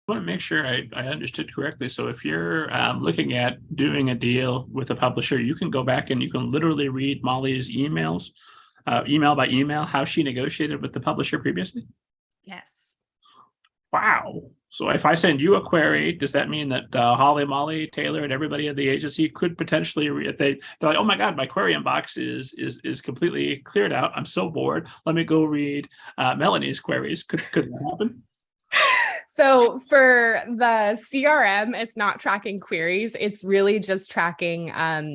want to make sure I understood correctly. So if you're looking at doing a deal with a publisher, you can go back and you can literally read Molly's emails, email by email, how she negotiated with the publisher previously. Yes. Wow. So if I send you a query, does that mean that Holly, Molly, Taylor, and everybody at the agency could potentially, if they're like, oh my God, my query inbox is completely cleared out. I'm so bored. Let me go read Melanie's queries. Could that happen? So for the CRM, it's not tracking queries. It's really just tracking,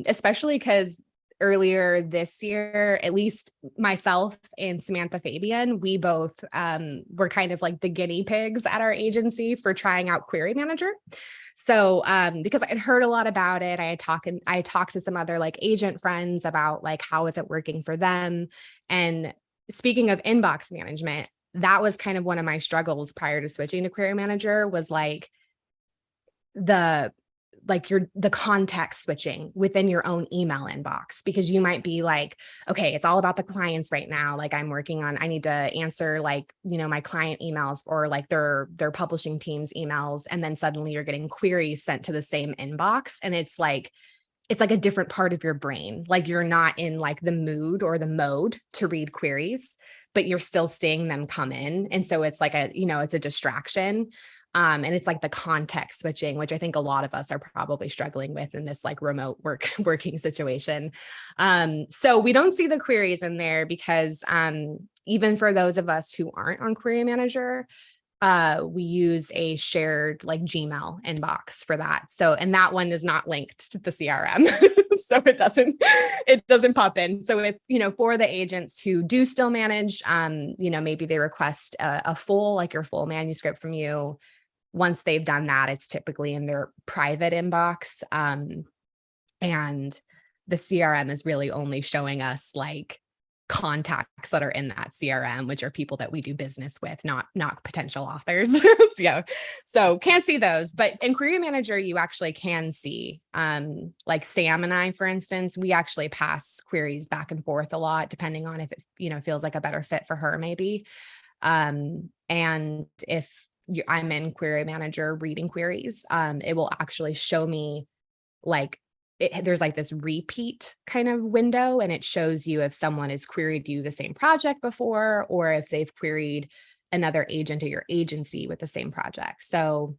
especially because earlier this year, at least myself and Samantha Fabian, we both were kind of like the guinea pigs at our agency for trying out Query Manager. So because I'd heard a lot about it, I talked to some other like agent friends about like how is it working for them. And speaking of inbox management, that was kind of one of my struggles prior to switching to Query Manager was like the context switching within your own email inbox, because you might be like, okay, it's all about the clients right now. Like I need to answer like, my client emails or like their publishing team's emails. And then suddenly you're getting queries sent to the same inbox. And it's like a different part of your brain. Like you're not in like the mood or the mode to read queries, but you're still seeing them come in. And so it's like it's a distraction. And it's like the context switching, which I think a lot of us are probably struggling with in this like remote working situation. So we don't see the queries in there because even for those of us who aren't on Query Manager, we use a shared like Gmail inbox for that. So, and that one is not linked to the CRM. So it doesn't pop in. So if, for the agents who do still manage, maybe they request a full, like your full manuscript from you. Once they've done that, it's typically in their private inbox. And the CRM is really only showing us like contacts that are in that CRM, which are people that we do business with, not potential authors. So can't see those. But in Query Manager, you actually can see, like Sam and I, for instance, we actually pass queries back and forth a lot, depending on if it, feels like a better fit for her, maybe. And if I'm in Query Manager reading queries, it will actually show me like, there's like this repeat kind of window, and it shows you if someone has queried you the same project before, or if they've queried another agent at your agency with the same project. So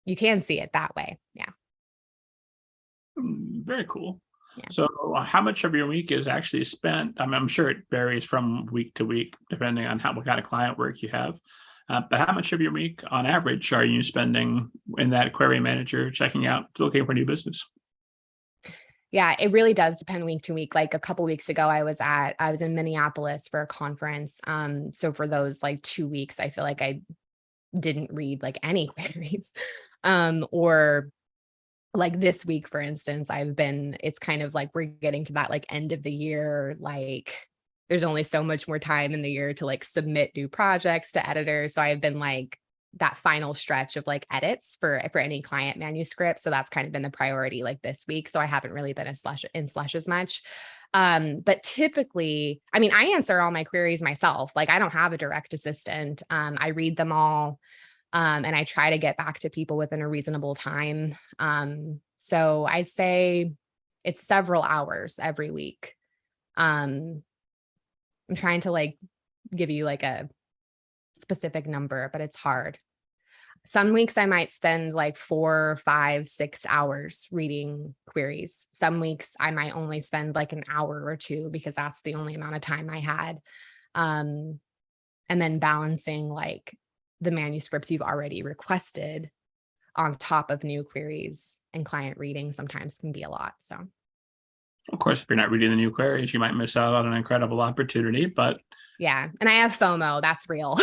you can see it that way. Yeah. Very cool. Yeah. So how much of your week is actually spent? I'm sure it varies from week to week, depending on what kind of client work you have. But how much of your week on average are you spending in that Query Manager checking out, looking for new business? Yeah, it really does depend week to week. Like a couple weeks ago, I was in Minneapolis for a conference. So for those like 2 weeks, I feel like I didn't read like any queries. Or like this week, for instance, it's kind of like we're getting to that like end of the year, like there's only so much more time in the year to like submit new projects to editors. So I've been like that final stretch of like edits for any client manuscript. So that's kind of been the priority like this week. So I haven't really been in slush as much. But typically, I mean, I answer all my queries myself. Like I don't have a direct assistant. I read them all. And I try to get back to people within a reasonable time. So I'd say it's several hours every week. I'm trying to like give you like a specific number, but it's hard. Some weeks I might spend like 4, 5, 6 hours reading queries. Some weeks I might only spend like an hour or two because that's the only amount of time I had. And then balancing like the manuscripts you've already requested on top of new queries and client reading sometimes can be a lot. So, of course, if you're not reading the new queries, you might miss out on an incredible opportunity, but yeah. And I have FOMO, that's real.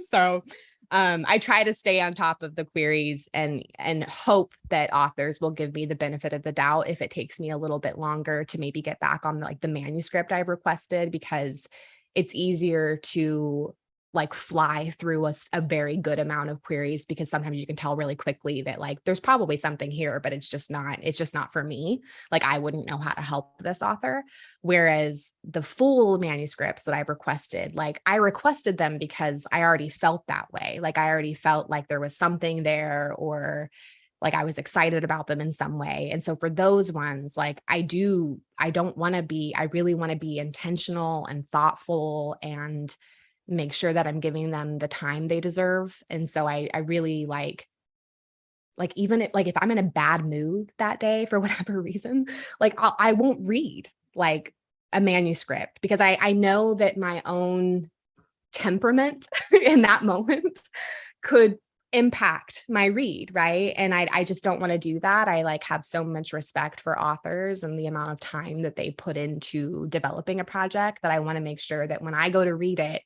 So I try to stay on top of the queries and hope that authors will give me the benefit of the doubt if it takes me a little bit longer to maybe get back on like the manuscript I've requested, because it's easier to like fly through a very good amount of queries, because sometimes you can tell really quickly that like there's probably something here, but it's just not for me. Like I wouldn't know how to help this author. Whereas the full manuscripts that I've requested, like I requested them because I already felt that way. Like I already felt like there was something there, or like I was excited about them in some way. And so for those ones, like I really want to be intentional and thoughtful and make sure that I'm giving them the time they deserve. And so I really like even if I'm in a bad mood that day for whatever reason, like I won't read like a manuscript, because I know that my own temperament in that moment could impact my read, right? And I just don't want to do that. I like have so much respect for authors and the amount of time that they put into developing a project, that I want to make sure that when I go to read it,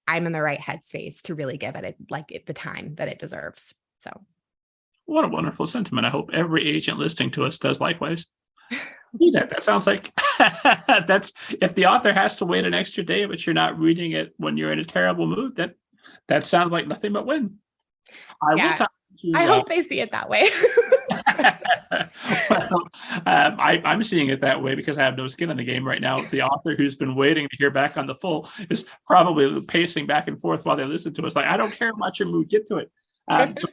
I'm in the right headspace to really give it the time that it deserves. So What a wonderful sentiment. I hope every agent listening to us does likewise. That sounds like that's, if the author has to wait an extra day, but you're not reading it when you're in a terrible mood, that sounds like nothing but win. I will talk to I hope they see it that way. well, I'm seeing it that way because I have no skin in the game right now. The author who's been waiting to hear back on the full is probably pacing back and forth while they listen to us. Like, I don't care about your mood, get to it. So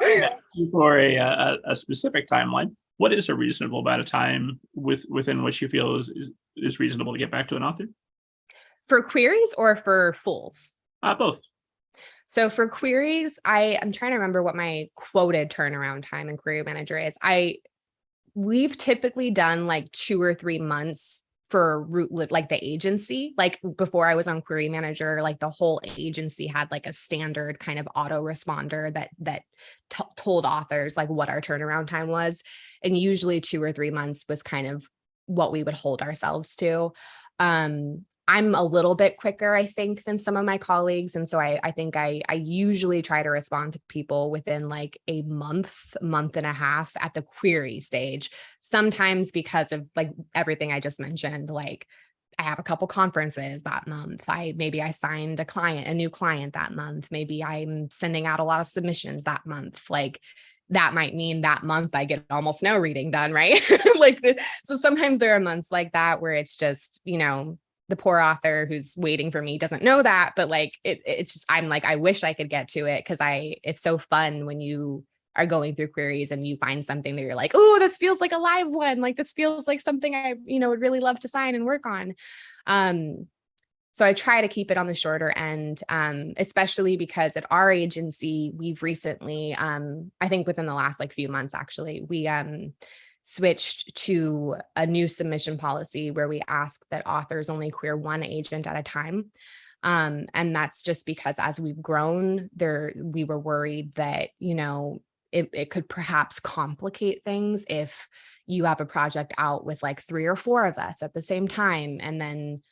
for a specific timeline, what is a reasonable amount of time within which you feel is reasonable to get back to an author? For queries or for fulls? Both. So for queries, I'm trying to remember what my quoted turnaround time in Query Manager is. We've typically done like 2 or 3 months for like the agency. Like before I was on Query Manager, like the whole agency had like a standard kind of autoresponder that told authors like what our turnaround time was. And usually 2 or 3 months was kind of what we would hold ourselves to. I'm a little bit quicker, I think, than some of my colleagues. And so I think I usually try to respond to people within like a month and a half at the query stage. Sometimes because of like everything I just mentioned, like I have a couple conferences that month. Maybe I signed a new client that month. Maybe I'm sending out a lot of submissions that month. Like that might mean that month I get almost no reading done, right? So sometimes there are months like that where it's just, the poor author who's waiting for me doesn't know that, but like, it's just, I'm like, I wish I could get to it. Cause it's so fun when you are going through queries and you find something that you're like, oh, this feels like a live one. Like this feels like something I, would really love to sign and work on. So I try to keep it on the shorter end, especially because at our agency, we've recently, I think within the last like few months, actually, we, switched to a new submission policy where we ask that authors only query one agent at a time. And that's just because as we've grown we were worried that, it could perhaps complicate things if you have a project out with like 3 or 4 of us at the same time. And then,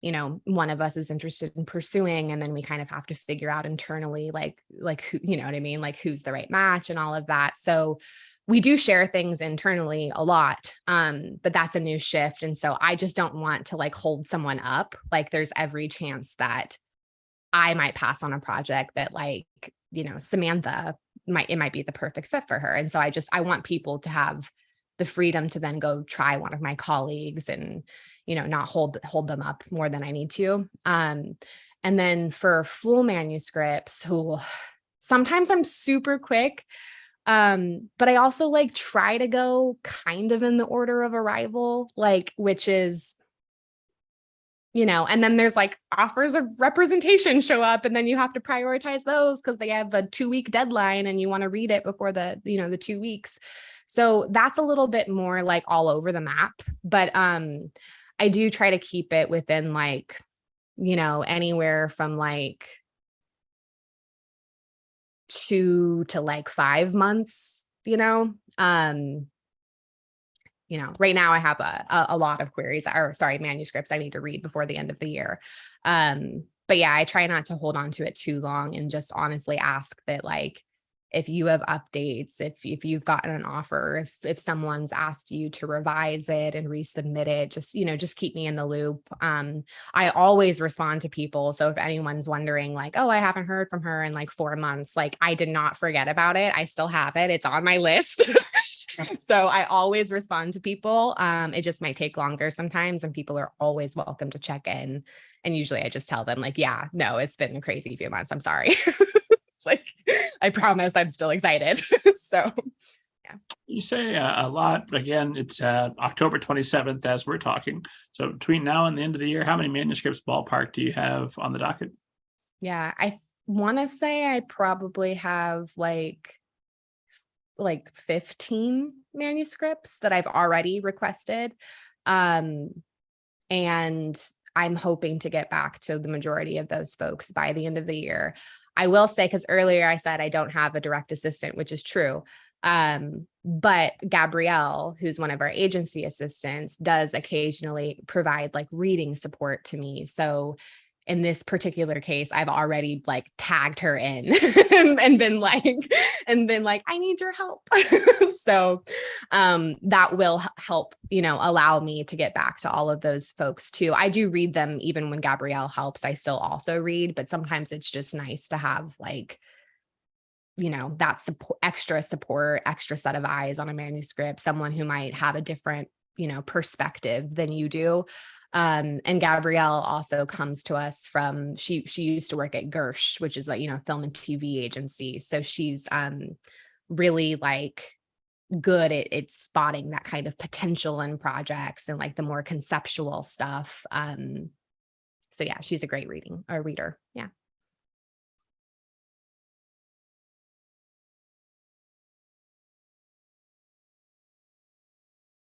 one of us is interested in pursuing, and then we kind of have to figure out internally, like, who, you know what I mean? Like who's the right match and all of that. So we do share things internally a lot, but that's a new shift. And so I just don't want to like hold someone up. Like there's every chance that I might pass on a project that like, Samantha might be the perfect fit for her. And so I want people to have the freedom to then go try one of my colleagues and, not hold them up more than I need to. And then for full manuscripts, sometimes I'm super quick. But I also like try to go kind of in the order of arrival, like, which is, and then there's like offers of representation show up, and then you have to prioritize those because they have a 2-week deadline and you want to read it before the 2 weeks. So that's a little bit more like all over the map, but, I do try to keep it within like, anywhere from like 2 to like 5 months, right now I have a lot of manuscripts I need to read before the end of the year. But yeah, I try not to hold on to it too long and just honestly ask that like, if you have updates, if you've gotten an offer, if someone's asked you to revise it and resubmit it, just, just keep me in the loop. I always respond to people. So if anyone's wondering like, oh, I haven't heard from her in like 4 months, like I did not forget about it. I still have it. It's on my list. So I always respond to people. It just might take longer sometimes, and people are always welcome to check in. And usually I just tell them like, yeah, no, it's been a crazy few months. I'm sorry. Like, I promise I'm still excited. So, yeah. You say a lot. Again, it's October 27th as we're talking. So between now and the end of the year, how many manuscripts ballpark do you have on the docket? Yeah, I want to say I probably have like 15 manuscripts that I've already requested. And I'm hoping to get back to the majority of those folks by the end of the year. I will say, because earlier I said I don't have a direct assistant, which is true. But Gabrielle, who's one of our agency assistants, does occasionally provide like reading support to me. So in this particular case, I've already like tagged her in and been like, I need your help. So that will help, allow me to get back to all of those folks too. I do read them even when Gabrielle helps. I still also read, but sometimes it's just nice to have like, that extra support, extra set of eyes on a manuscript, someone who might have a different, perspective than you do. And Gabrielle also comes to us from, she used to work at Gersh, which is a, film and TV agency. So she's really like good at spotting that kind of potential in projects and like the more conceptual stuff. So yeah, she's a great reader. Yeah.